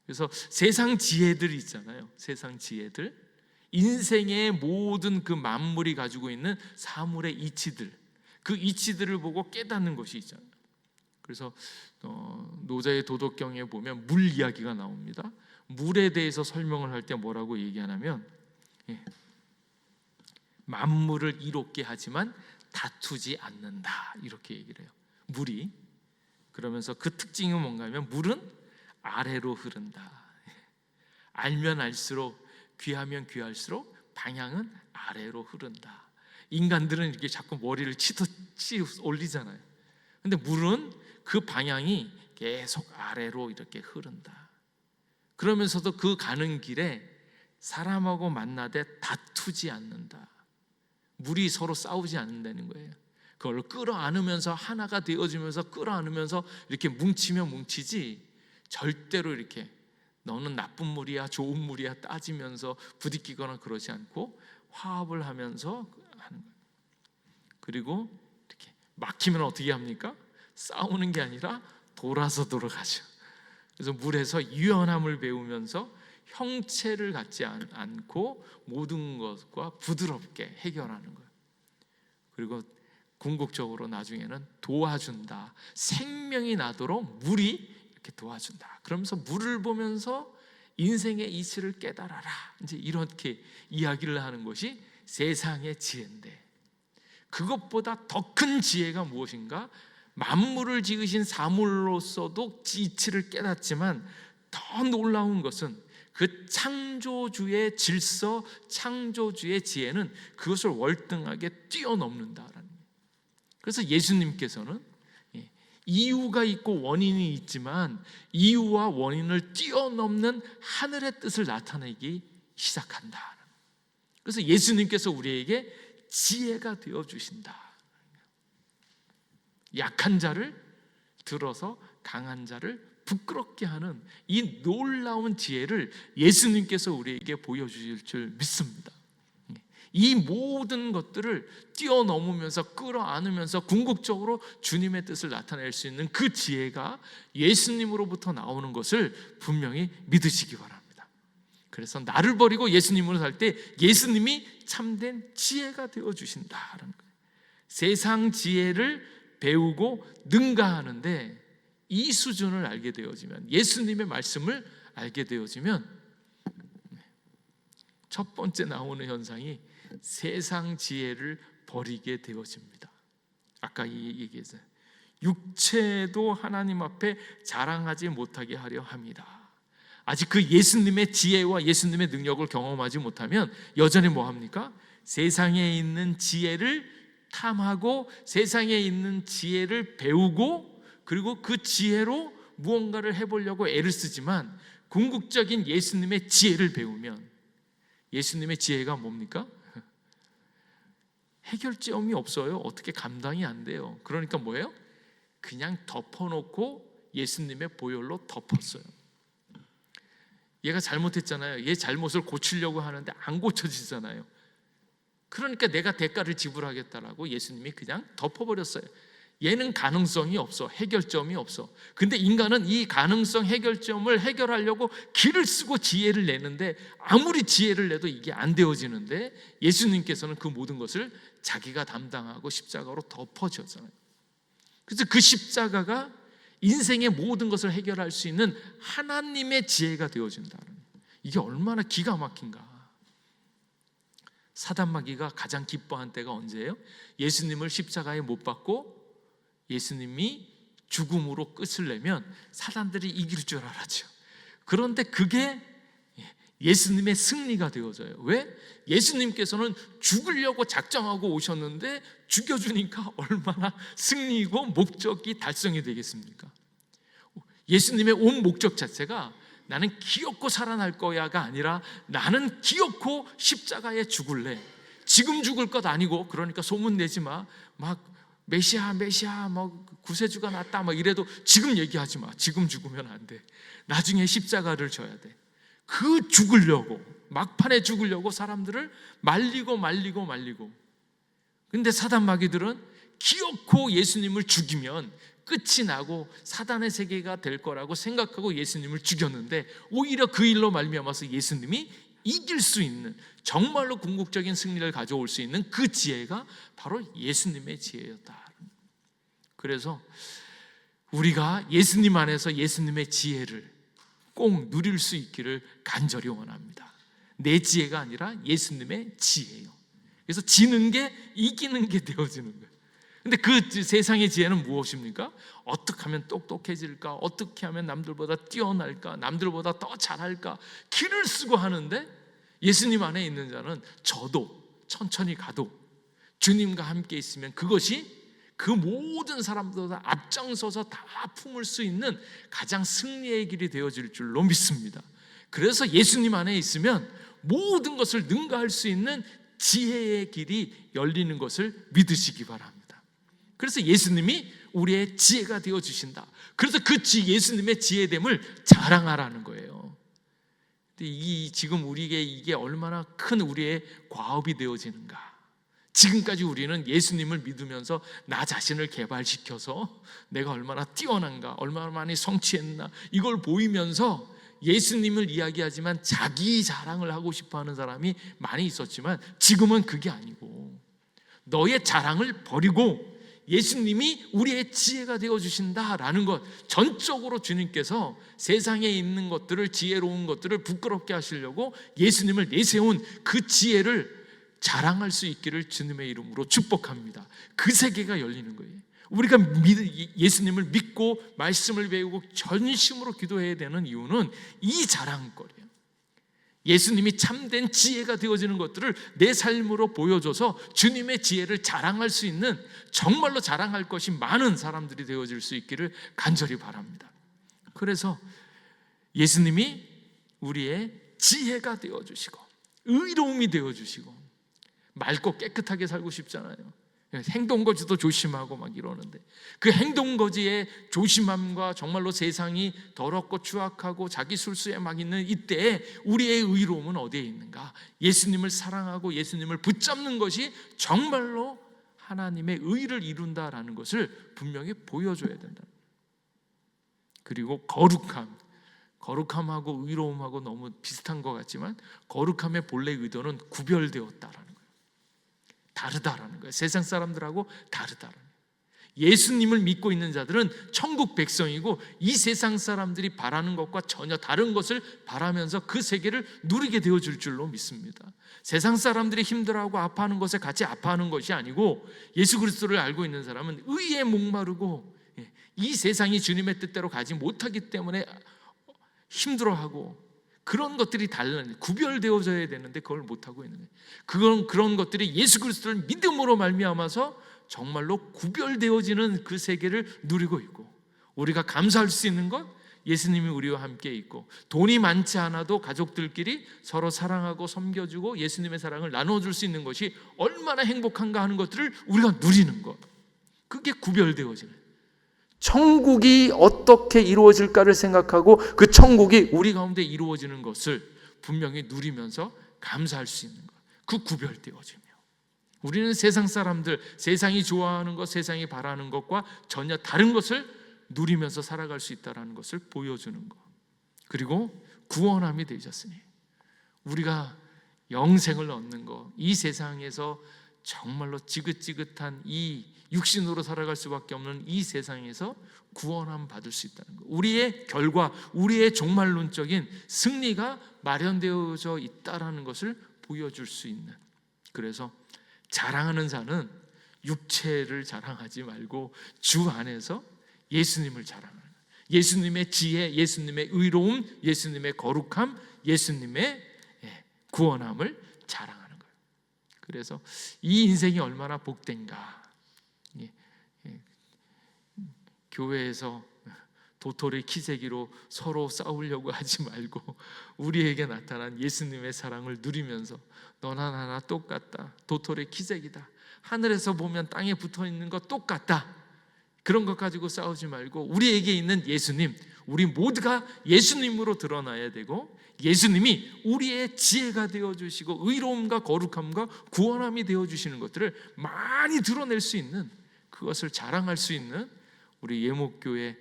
그래서 세상 지혜들 있잖아요. 세상 지혜들, 인생의 모든 그 만물이 가지고 있는 사물의 이치들, 그 이치들을 보고 깨닫는 것이 있잖아요. 그래서 노자의 도덕경에 보면 물 이야기가 나옵니다. 물에 대해서 설명을 할 때 뭐라고 얘기하냐면 만물을 이롭게 하지만 다투지 않는다, 이렇게 얘기를 해요. 물이. 그러면서 그 특징이 뭔가 하면 물은 아래로 흐른다. 알면 알수록, 귀하면 귀할수록 방향은 아래로 흐른다. 인간들은 이렇게 자꾸 머리를 치듯이 올리잖아요. 근데 물은 그 방향이 계속 아래로 이렇게 흐른다. 그러면서도 그 가는 길에 사람하고 만나되 다투지 않는다. 물이 서로 싸우지 않는다는 거예요. 그걸 끌어안으면서 하나가 되어지면서 끌어안으면서 이렇게 뭉치면 뭉치지 절대로 이렇게 너는 나쁜 물이야 좋은 물이야 따지면서 부딪히거나 그러지 않고 화합을 하면서 하는 거예요. 그리고 이렇게 막히면 어떻게 합니까? 싸우는 게 아니라 돌아서 돌아가죠. 그래서 물에서 유연함을 배우면서 형체를 갖지 않고 모든 것과 부드럽게 해결하는 거예요. 그리고 궁극적으로 나중에는 도와준다. 생명이 나도록 물이 이렇게 도와준다. 그러면서 물을 보면서 인생의 이치를 깨달아라. 이제 이렇게 이야기를 하는 것이 세상의 지혜인데, 그것보다 더 큰 지혜가 무엇인가? 만물을 지으신 사물로서도 이치를 깨닫지만 더 놀라운 것은 그 창조주의 질서, 창조주의 지혜는 그것을 월등하게 뛰어넘는다라는 거예요. 그래서 예수님께서는 이유가 있고 원인이 있지만 이유와 원인을 뛰어넘는 하늘의 뜻을 나타내기 시작한다. 그래서 예수님께서 우리에게 지혜가 되어 주신다. 약한 자를 들어서 강한 자를 부끄럽게 하는 이 놀라운 지혜를 예수님께서 우리에게 보여주실 줄 믿습니다. 이 모든 것들을 뛰어넘으면서 끌어안으면서 궁극적으로 주님의 뜻을 나타낼 수 있는 그 지혜가 예수님으로부터 나오는 것을 분명히 믿으시기 바랍니다. 그래서 나를 버리고 예수님으로 살 때 예수님이 참된 지혜가 되어주신다라는 거예요. 세상 지혜를 배우고 능가하는데 이 수준을 알게 되어지면, 예수님의 말씀을 알게 되어지면 첫 번째 나오는 현상이 세상 지혜를 버리게 되어집니다. 아까 얘기했어요. 육체도 하나님 앞에 자랑하지 못하게 하려 함이라. 아직 그 예수님의 지혜와 예수님의 능력을 경험하지 못하면 여전히 뭐합니까? 세상에 있는 지혜를 탐하고 세상에 있는 지혜를 배우고 그리고 그 지혜로 무언가를 해보려고 애를 쓰지만, 궁극적인 예수님의 지혜를 배우면 예수님의 지혜가 뭡니까? 해결점이 없어요. 어떻게 감당이 안 돼요. 그러니까 뭐예요? 그냥 덮어놓고 예수님의 보혈로 덮었어요. 얘가 잘못했잖아요. 얘 잘못을 고치려고 하는데 안 고쳐지잖아요. 그러니까 내가 대가를 지불하겠다라고 예수님이 그냥 덮어버렸어요. 얘는 가능성이 없어. 해결점이 없어. 근데 인간은 이 가능성 해결점을 해결하려고 기를 쓰고 지혜를 내는데, 아무리 지혜를 내도 이게 안 되어지는데 예수님께서는 그 모든 것을 자기가 담당하고 십자가로 덮어주었잖아요. 그래서 그 십자가가 인생의 모든 것을 해결할 수 있는 하나님의 지혜가 되어진다는, 이게 얼마나 기가 막힌가. 사단 마귀가 가장 기뻐한 때가 언제예요? 예수님을 십자가에 못 박고 예수님이 죽음으로 끝을 내면 사단들이 이길 줄 알았죠. 그런데 그게 예수님의 승리가 되어져요. 왜? 예수님께서는 죽으려고 작정하고 오셨는데 죽여주니까 얼마나 승리이고 목적이 달성이 되겠습니까? 예수님의 온 목적 자체가 나는 기어코 살아날 거야가 아니라 나는 기어코 십자가에 죽을래. 지금 죽을 것 아니고, 그러니까 소문 내지 마. 막 메시아 뭐 구세주가 났다 막 이래도 지금 얘기하지 마. 지금 죽으면 안 돼. 나중에 십자가를 져야 돼. 그 죽으려고, 막판에 죽으려고 사람들을 말리고. 근데 사단 마귀들은 기어코 예수님을 죽이면 끝이 나고 사단의 세계가 될 거라고 생각하고 예수님을 죽였는데, 오히려 그 일로 말미암아서 예수님이 이길 수 있는, 정말로 궁극적인 승리를 가져올 수 있는 그 지혜가 바로 예수님의 지혜였다. 그래서 우리가 예수님 안에서 예수님의 지혜를 꼭 누릴 수 있기를 간절히 원합니다. 내 지혜가 아니라 예수님의 지혜예요. 그래서 지는 게 이기는 게 되어지는 거예요. 근데 그 세상의 지혜는 무엇입니까? 어떻게 하면 똑똑해질까? 어떻게 하면 남들보다 뛰어날까? 남들보다 더 잘할까? 기를 쓰고 하는데, 예수님 안에 있는 자는 저도 천천히 가도 주님과 함께 있으면 그것이 그 모든 사람들보다 앞장서서 다 품을 수 있는 가장 승리의 길이 되어질 줄로 믿습니다. 그래서 예수님 안에 있으면 모든 것을 능가할 수 있는 지혜의 길이 열리는 것을 믿으시기 바랍니다. 그래서 예수님이 우리의 지혜가 되어주신다. 그래서 그 예수님의 지혜됨을 자랑하라는 거예요. 근데 지금 우리에게 이게 얼마나 큰 우리의 과업이 되어지는가. 지금까지 우리는 예수님을 믿으면서 나 자신을 개발시켜서 내가 얼마나 뛰어난가, 얼마나 많이 성취했나, 이걸 보이면서 예수님을 이야기하지만 자기 자랑을 하고 싶어하는 사람이 많이 있었지만, 지금은 그게 아니고 너의 자랑을 버리고 예수님이 우리의 지혜가 되어주신다라는 것, 전적으로 주님께서 세상에 있는 것들을, 지혜로운 것들을 부끄럽게 하시려고 예수님을 내세운 그 지혜를 자랑할 수 있기를 주님의 이름으로 축복합니다. 그 세계가 열리는 거예요. 우리가 예수님을 믿고 말씀을 배우고 전심으로 기도해야 되는 이유는 이 자랑거리예요. 예수님이 참된 지혜가 되어지는 것들을 내 삶으로 보여줘서 주님의 지혜를 자랑할 수 있는, 정말로 자랑할 것이 많은 사람들이 되어질 수 있기를 간절히 바랍니다. 그래서 예수님이 우리의 지혜가 되어주시고 의로움이 되어주시고, 맑고 깨끗하게 살고 싶잖아요. 행동거지도 조심하고 막 이러는데, 그 행동거지의 조심함과 정말로 세상이 더럽고 추악하고 자기 술수에 막 있는 이때에 우리의 의로움은 어디에 있는가? 예수님을 사랑하고 예수님을 붙잡는 것이 정말로 하나님의 의를 이룬다라는 것을 분명히 보여줘야 된다. 그리고 거룩함하고 의로움하고 너무 비슷한 것 같지만, 거룩함의 본래 의도는 구별되었다라는 거예요. 다르다라는 거예요. 세상 사람들하고 다르다라는 거예요. 예수님을 믿고 있는 자들은 천국 백성이고, 이 세상 사람들이 바라는 것과 전혀 다른 것을 바라면서 그 세계를 누리게 되어줄 줄로 믿습니다. 세상 사람들이 힘들어하고 아파하는 것에 같이 아파하는 것이 아니고, 예수 그리스도를 알고 있는 사람은 의에 목마르고 이 세상이 주님의 뜻대로 가지 못하기 때문에 힘들어하고, 그런 것들이 구별되어져야 되는데 그걸 못하고 있는 거예요. 그런 것들이 예수 그리스도를 믿음으로 말미암아서 정말로 구별되어지는 그 세계를 누리고 있고, 우리가 감사할 수 있는 것, 예수님이 우리와 함께 있고, 돈이 많지 않아도 가족들끼리 서로 사랑하고 섬겨주고 예수님의 사랑을 나눠줄 수 있는 것이 얼마나 행복한가 하는 것들을 우리가 누리는 것, 그게 구별되어지는, 천국이 어떻게 이루어질까를 생각하고 그 천국이 우리 가운데 이루어지는 것을 분명히 누리면서 감사할 수 있는 것, 그 구별되어지며, 우리는 세상 사람들, 세상이 좋아하는 것, 세상이 바라는 것과 전혀 다른 것을 누리면서 살아갈 수 있다는 것을 보여주는 것. 그리고 구원함이 되셨으니 우리가 영생을 얻는 것, 이 세상에서 정말로 지긋지긋한 이 육신으로 살아갈 수밖에 없는 이 세상에서 구원함 받을 수 있다는 것, 우리의 결과, 우리의 종말론적인 승리가 마련되어져 있다는 것을 보여줄 수 있는, 그래서 자랑하는 자는 육체를 자랑하지 말고 주 안에서 예수님을 자랑하는 거예요. 예수님의 지혜, 예수님의 의로움, 예수님의 거룩함, 예수님의 구원함을 자랑하는 거예요. 그래서 이 인생이 얼마나 복된가. 교회에서 도토리 키재기로 서로 싸우려고 하지 말고 우리에게 나타난 예수님의 사랑을 누리면서, 너나 나나 똑같다, 도토리 키재기다, 하늘에서 보면 땅에 붙어있는 것 똑같다, 그런 것 가지고 싸우지 말고 우리에게 있는 예수님, 우리 모두가 예수님으로 드러나야 되고, 예수님이 우리의 지혜가 되어주시고 의로움과 거룩함과 구원함이 되어주시는 것들을 많이 드러낼 수 있는, 그것을 자랑할 수 있는 우리 예목교회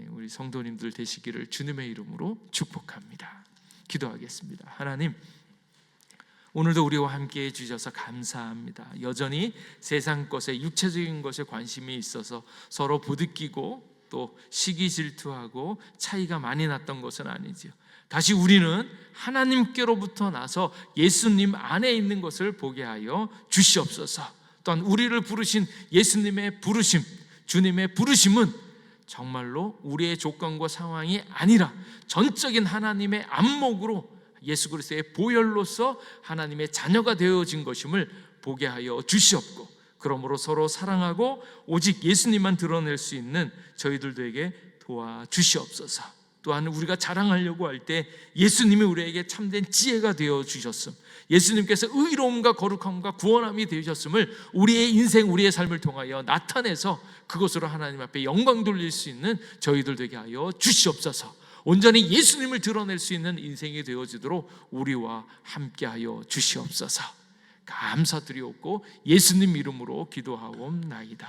우리 성도님들 되시기를 주님의 이름으로 축복합니다. 기도하겠습니다. 하나님, 오늘도 우리와 함께 해주셔서 감사합니다. 여전히 세상 것에, 육체적인 것에 관심이 있어서 서로 부딪히고 또 시기 질투하고 차이가 많이 났던 것은 아니지요. 다시 우리는 하나님께로부터 나서 예수님 안에 있는 것을 보게 하여 주시옵소서. 또한 우리를 부르신 예수님의 부르심, 주님의 부르심은 정말로 우리의 조건과 상황이 아니라 전적인 하나님의 안목으로 예수 그리스도의 보혈로서 하나님의 자녀가 되어진 것임을 보게 하여 주시옵고, 그러므로 서로 사랑하고 오직 예수님만 드러낼 수 있는 저희들에게 도와주시옵소서. 또한 우리가 자랑하려고 할 때 예수님이 우리에게 참된 지혜가 되어 주셨음, 예수님께서 의로움과 거룩함과 구원함이 되셨음을 우리의 인생, 우리의 삶을 통하여 나타내서 그것으로 하나님 앞에 영광 돌릴 수 있는 저희들 되게 하여 주시옵소서. 온전히 예수님을 드러낼 수 있는 인생이 되어지도록 우리와 함께하여 주시옵소서. 감사드리옵고 예수님 이름으로 기도하옵나이다.